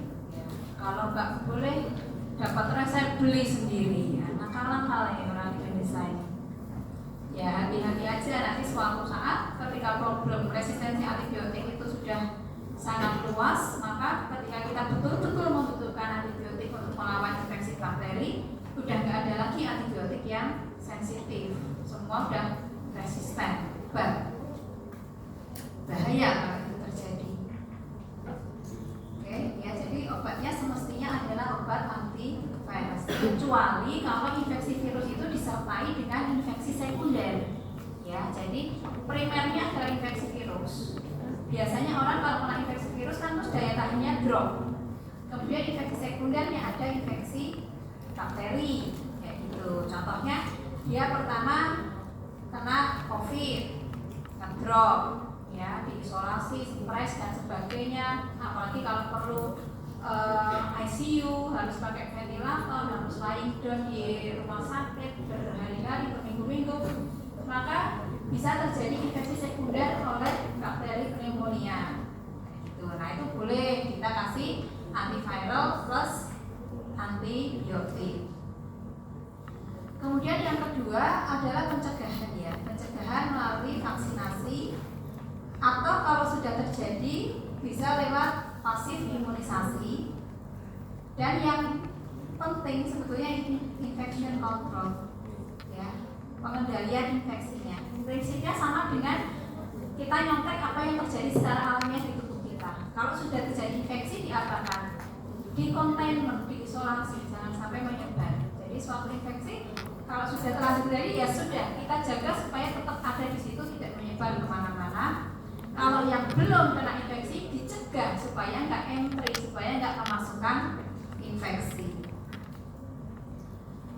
Kalau nggak boleh dapat resep beli sendiri ya. Nakal-nakal ya orang Indonesia ini. Ya hati-hati aja nanti suatu saat ketika problem resistensi antibiotik itu sudah sangat luas, maka ketika kita betul-betul membutuhkan antibiotik untuk melawan infeksi bakteri, udah nggak ada lagi antibiotik yang sensitif, semua udah resisten, bahaya kalau itu terjadi. Oke, ya jadi obatnya semestinya adalah obat antivirus, kecuali kalau infeksi virus itu disertai dengan infeksi sekunder. Ya, jadi primernya adalah infeksi virus. Biasanya orang kalau kena infeksi virus kan terus daya tahannya drop. Kemudian infeksi sekundernya ada infeksi bakteri, kayak gitu. Contohnya dia pertama kena COVID, ngedrop, ya diisolasi, stres dan sebagainya. Apalagi kalau perlu ICU, harus pakai ventilator, harus lying down di rumah sakit berhari-hari, berminggu-minggu, maka bisa terjadi infeksi sekunder oleh bakteri pneumonia. Gitu. Nah itu boleh kita kasih antiviral plus antibiotik. Kemudian yang kedua adalah pencegahan ya, pencegahan melalui vaksinasi atau kalau sudah terjadi bisa lewat pasif imunisasi. Dan yang penting sebetulnya infection control, ya, pengendalian infeksinya. Prinsipnya sama dengan kita nyontek apa yang terjadi secara alamiah di tubuh kita. Kalau sudah terjadi infeksi diapakan? Di containment, diisolasi, jangan sampai menyebar. Jadi suatu infeksi kalau sudah terlanjur terjadi ya sudah kita jaga supaya tetap ada di situ, tidak menyebar kemana-mana. Kalau yang belum kena infeksi dicegah supaya nggak entry, supaya nggak kemasukan infeksi.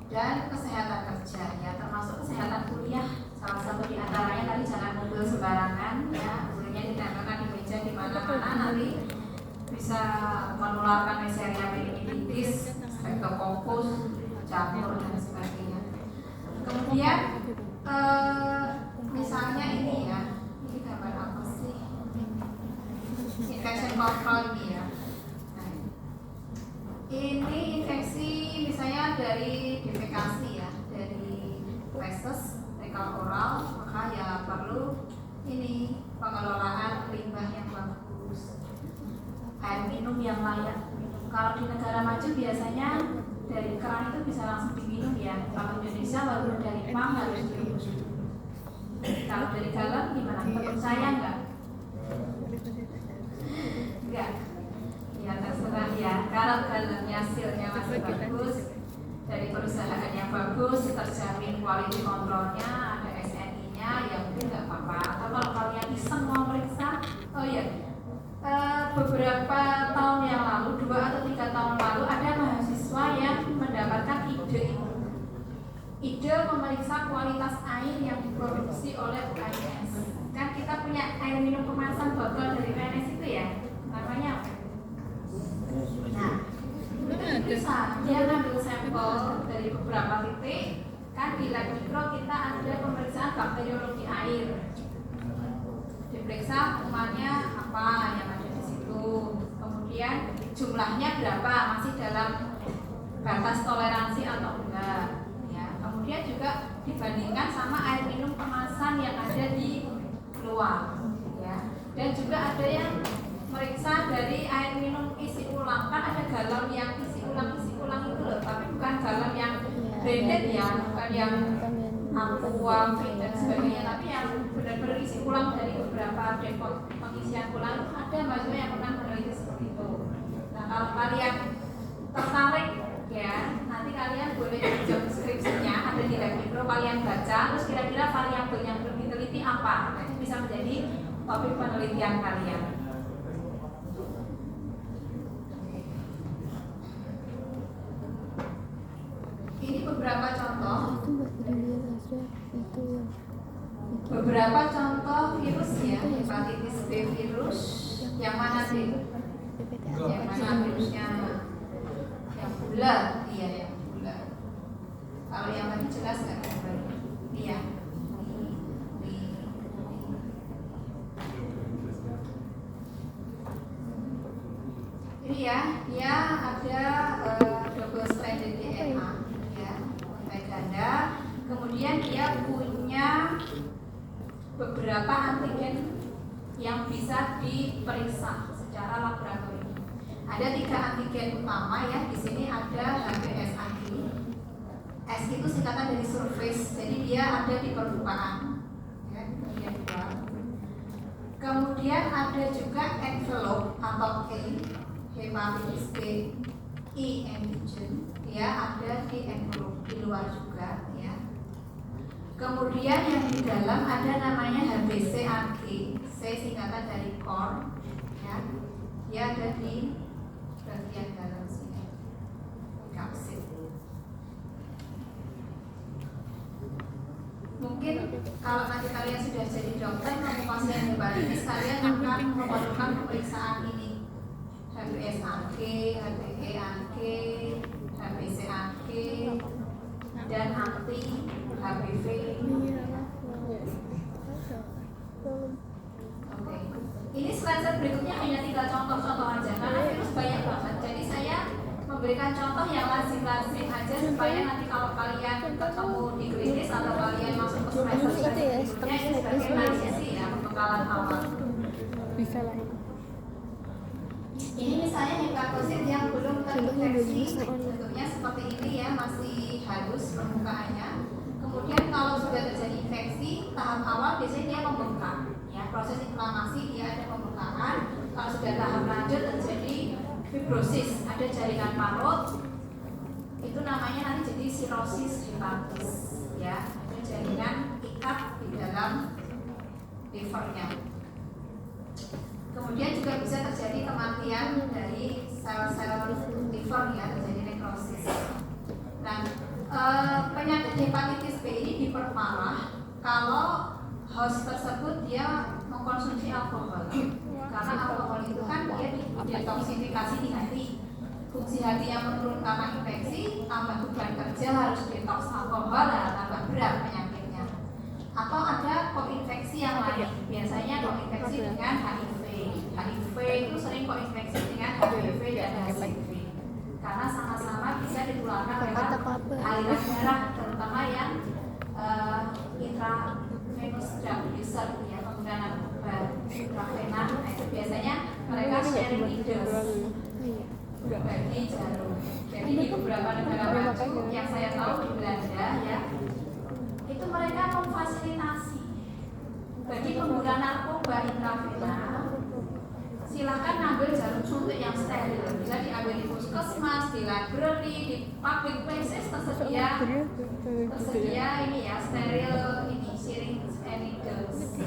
Dan kesehatan kerja ya, termasuk kesehatan kuliah. Salah satu di antaranya tadi jangan ngumpul sembarangan ya, kuliahnya ditempelkan di meja di mana-mana, nanti bisa menularkan Neisseria meningitis, Streptococcus, jamur dan sebagainya. Kemudian misalnya ini ya, ini gambar apa sih? Infection control ini ya. Nah, ini infeksi misalnya dari defekasi ya, dari feses, fekal oral, maka ya perlu ini pengelolaan limbah yang bagus, air minum yang layak minum. Kalau di negara maju biasanya dari keran itu bisa langsung diminum ya. Kalau Indonesia baru dari pam harus direbus. Kalau dari galon gimana? Percaya nggak? Enggak. Ya terserah ya. Kalau galonnya hasilnya masih bagus, dari perusahaan yang bagus, terjamin quality controlnya, ada SNI-nya, ya mungkin nggak apa-apa. Atau kalau kalian iseng mau meriksa, oh ya, beberapa tahun yang lalu, 2 atau 3 tahun lalu ada mahasiswa yang mendapatkan ide memeriksa kualitas air yang diproduksi oleh UNS. Kan kita punya air minum kemasan botol dari UNS itu ya, namanya apa? Nah, itu bisa periksa, dia ngambil sampel dari beberapa titik. Kan di lab mikro kita ada pemeriksaan bakteriologi air. Diperiksa kumannya apa yang ada di situ. Kemudian jumlahnya berapa, masih dalam batas toleransi atau enggak. Ya. Kemudian juga dibandingkan sama air minum kemasan yang ada di luar. Ya. Dan juga ada yang meriksa dari air minum isi ulang. Kan ada galon yang isi ulang itu loh, tapi bukan galon yang branded ya, bukan yang aqua, fit dan sebagainya, tapi yang benar-benar isi ulang dari beberapa depot pengisian ulang. Ada mahasiswa yang pernah meneliti seperti itu. Nah, kalau kalian tertarik ya, nanti kalian boleh job description-nya ada di lab mikro, kalian baca terus kira-kira variabel yang belum diteliti apa. Nah, itu bisa menjadi topik penelitian kalian. Ini beberapa contoh. Beberapa contoh virus ya, hepatitis B virus. Yang mana sih? Yang mana virusnya? Yang bulat, iya yang bulat. Kalau yang tadi jelas nggak gambar? Iya. Ini ya, dia ada double stranded DNA, ya, ganda. Kemudian dia punya beberapa antigen yang bisa diperiksa secara laboratorium. Ada 3 antigen utama ya. Di sini ada HBsAg. S itu singkatan dari surface, jadi dia ada di permukaan. Ya, kemudian 2. Kemudian ada juga envelope atau A, hepatitis B E antigen, ya ada di envelope di luar juga ya. Kemudian yang di dalam ada namanya HBsAg, C singkatan dari core, ya, dia ada di bagian dalam sini, kapsid. Mungkin kalau nanti kalian sudah jadi dokter, kamu pasien hepatitis, kalian akan memerlukan pemeriksaan ini. HBsAg, HBeAg, HBsAg, dan anti HBV. Oke. Ini slide berikutnya hanya 3 contoh-contoh aja karena virus banyak banget. Jadi saya memberikan contoh yang lazim-lazim aja supaya nanti kalau kalian ketemu di klinis atau kalian masuk ke semester berikutnya ini sebagai analisis ya, pembekalan awal. Bisa lah. Ini misalnya hepatosit yang belum terinfeksi, bentuknya seperti ini ya, masih halus permukaannya. Kemudian kalau sudah terjadi infeksi, tahap awal biasanya dia membengkak. Ya, proses inflamasi dia ada pembengkakan. Kalau sudah tahap lanjut terjadi fibrosis, ada jaringan parut. Itu namanya nanti jadi sirosis hepatis. Ya, ada jaringan ikat di dalam livernya. Kemudian juga bisa terjadi kematian dari sel-sel liver ya, terjadi nekrosis. Nah, penyakit hepatitis B ini diperparah kalau host tersebut dia mengkonsumsi alkohol. Karena alkohol itu kan dia detoksifikasi di hati. Fungsi hati yang menurun karena infeksi, tambah beban kerja harus detoks alkohol, tambah berat penyakitnya. Atau ada koinfeksi yang lain, biasanya koinfeksi dengan HIV. HIV itu sering koinfeksi dengan HBV dan HCV karena sama-sama bisa ditularkan lewat aliran darah, terutama yang intravenous drug user ya, pengguna narkoba intravena. Nah, itu biasanya mereka sharing needles bagi jarum. Jadi di beberapa negara maju yang saya tahu di Belanda ya, itu mereka memfasilitasi bagi pengguna narkoba intravena. Silakan ngambil jarum suntik yang steril, bisa diambil di puskesmas, di library, di public places tersedia ini ya, steril ini syringe and needles.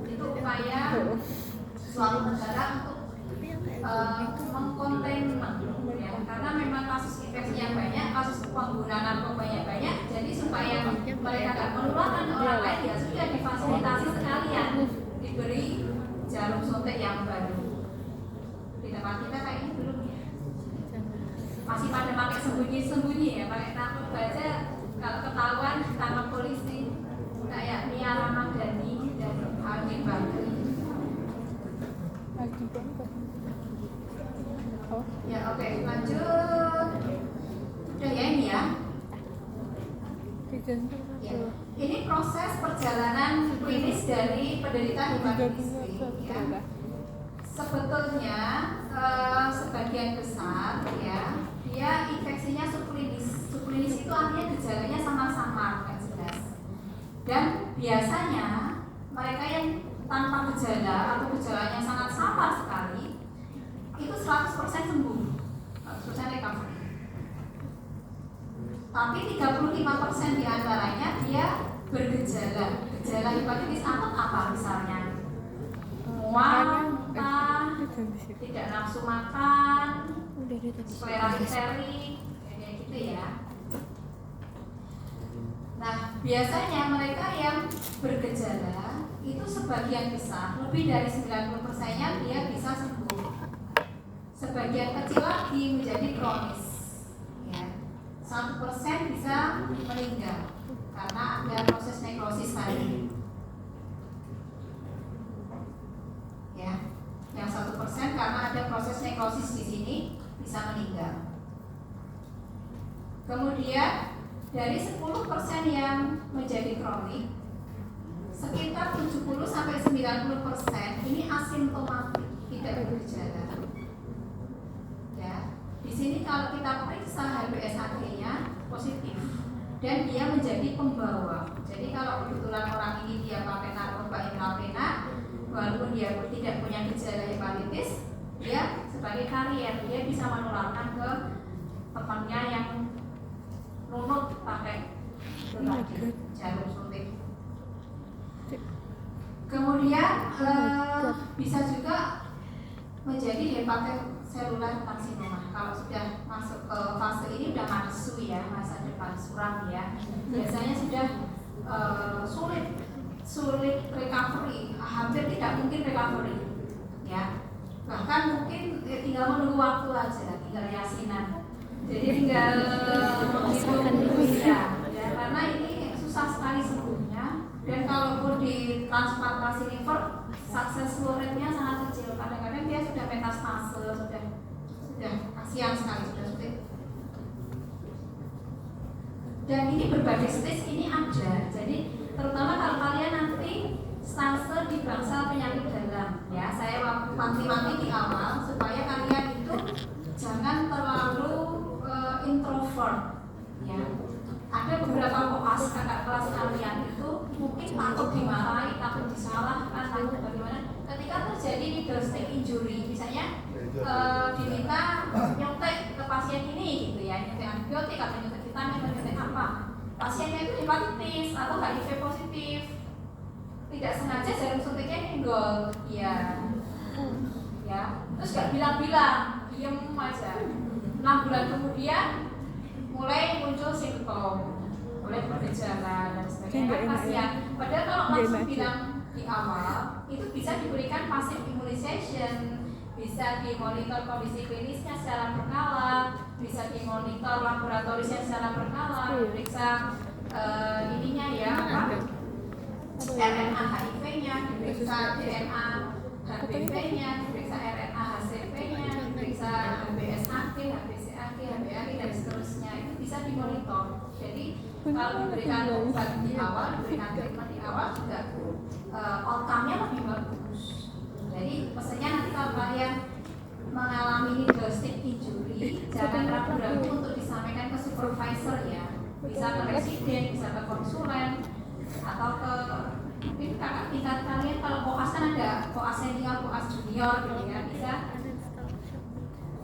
Itu upaya suatu negara untuk mengkontainment ya, karena memang kasus infeksinya banyak, kasus pengguna narkobanya banyak, jadi supaya mereka tidak menularkan ke orang lain ya sudah difasilitasi sekalian diberi jarum suntik yang baru. Di tempat kita kayaknya belum ya. masih pada pakai sembunyi-sembunyi ya, pakai narkoba aja kalau ketahuan ditangkap polisi kayak Nia Ramadhani dan Aldi Bakri. Oh, Ya oke, lanjut. Udah ya ini ya. Ya. Ini proses perjalanan klinis dari penderita hepatitis B ya. Sebetulnya sebagian besar ya dia infeksinya subklinis. Subklinis itu artinya gejalanya samar-samar, nggak jelas. Dan biasanya mereka yang tanpa gejala atau gejalanya sangat samar sekali itu 100% sembuh, 100% recovery. Tapi 35% diantaranya dia bergejala. Gejala hepatitis akut apa misalnya? Mual, muntah, tidak nafsu makan, selera histerik, kayak gitu ya. Nah, biasanya mereka yang bergejala itu sebagian besar, lebih dari 90%-nya dia bisa sembuh. Sebagian kecil lagi menjadi kronis. Ya. 1% bisa meninggal karena ada proses nekrosis tadi. Ya, yang 1% karena ada proses nekrosis di sini bisa meninggal. Kemudian dari 10% yang menjadi kronik, sekitar 70-90% ini asimptomatik, tidak bergejala. Ya, di sini kalau kita periksa HbSAg-nya positif dan dia menjadi pembawa. Jadi kalau kebetulan orang ini dia pakai narkoba intravena, walaupun dia tidak punya gejala hepatitis, dia sebagai karier, dia bisa menularkan ke temannya yang nunut pakai jarum suntik. Kemudian bisa juga menjadi hepatoselular karsinoma. Kalau sudah masuk ke fase ini udah masuk ya, masa depan suram ya. Biasanya sudah sulit recovery, hampir tidak mungkin recovery ya. Bahkan mungkin tinggal menunggu waktu aja, tinggal yasinan. Jadi tinggal hidup ya, karena ini susah sekali sembuhnya. Dan kalaupun di transplantasi liver, sukses rate-nya sangat kecil. Kadang-kadang dia sudah metastase, sudah kasihan sekali, sudah sulit. Dan ini berbagai stage ini ada. Jadi terutama kalau kalian nanti stase di bangsal penyakit dalam, ya saya wanti-wanti di awal supaya kalian itu jangan terlalu introvert, ya. Ada beberapa koas kakak kelas kalian itu mungkin takut dimarahi, takut disalahkan, takut bagaimana. Ketika terjadi middle stage injury, misalnya diminta nyuntik ke pasien ini, gitu ya, nyuntik antibiotik atau nyuntik vitamin atau nyuntik apa, pasiennya itu hepatitis atau HIV positif, tidak sengaja jarum suntiknya nyenggol, ya, terus gak bilang-bilang, diem aja. 6 bulan kemudian mulai muncul simptom, mulai bergejala dan sebagainya. Pasien, padahal kalau langsung bilang di awal, itu bisa diberikan passive immunization, bisa dimonitor kondisi klinisnya secara berkala, bisa dimonitor laboratorisnya secara berkala, diperiksa ininya ya, RNA HIV-nya, diperiksa DNA HBV-nya, diperiksa RNA HCV-nya, diperiksa HBsAg, HbCAg, HbAg dan seterusnya. Itu bisa dimonitor. Jadi kalau diberikan obat di awal, diberikan treatment di awal juga outcome-nya lebih bagus. Jadi pesannya nanti kalau kalian mengalami middle stage injury, jangan ragu-ragu untuk disampaikan ke supervisor ya. Bisa ke residen, bisa ke konsulen, atau ke mungkin kakak tingkat kalian. Kalau koas kan ada koas senior, koas junior gitu ya, bisa.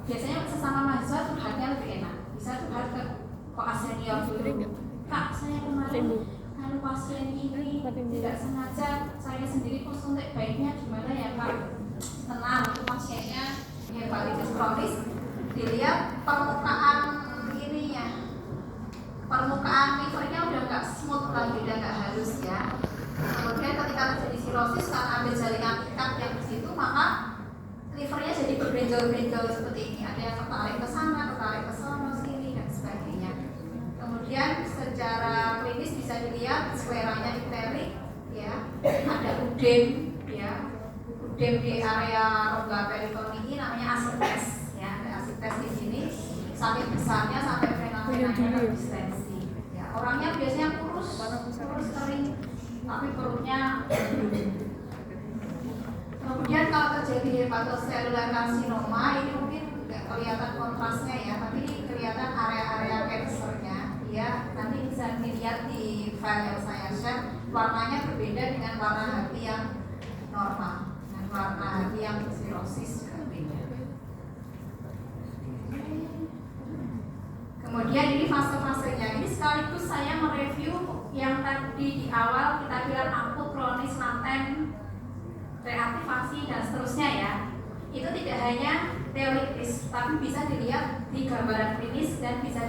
Biasanya sesama mahasiswa curhatnya lebih enak. Bisa curhat ke koas senior dulu. Kak, saya kemarin kalau pasien ini tidak sengaja saya sendiri konsultasi, baiknya gimana ya Pak? Tenang, itu pasiennya hepatitis kronis. Dilihat permukaan ininya, permukaan livernya udah nggak smooth lagi, udah nggak halus ya. Kemudian ketika terjadi sirosis karena ada jaringan ikat yang di situ, maka livernya jadi berbenjol-benjol seperti ini. Ada yang tertarik ke sana, tertarik ke sana, area rongga peritonei namanya asites ya, ada asites di sini. Saking besarnya sampai vena-venanya terdistensi. Ya, orangnya biasanya kurus kering, tapi perutnya. Kemudian kalau terjadi hepatocellular carcinoma ini mungkin nggak kelihatan kontrasnya ya, tapi ini kelihatan area-area cancernya. Ya, nanti bisa dilihat di file yang saya share. Warnanya berbeda dengan warna hati yang normal, dan warna hati yang sirosis juga beda. Kemudian ini fase-fasenya. Ini sekaligus saya mereview yang tadi di awal kita bilang akut, kronis, laten, reaktivasi dan seterusnya ya. Itu tidak hanya teoritis, tapi bisa dilihat di gambaran klinis dan bisa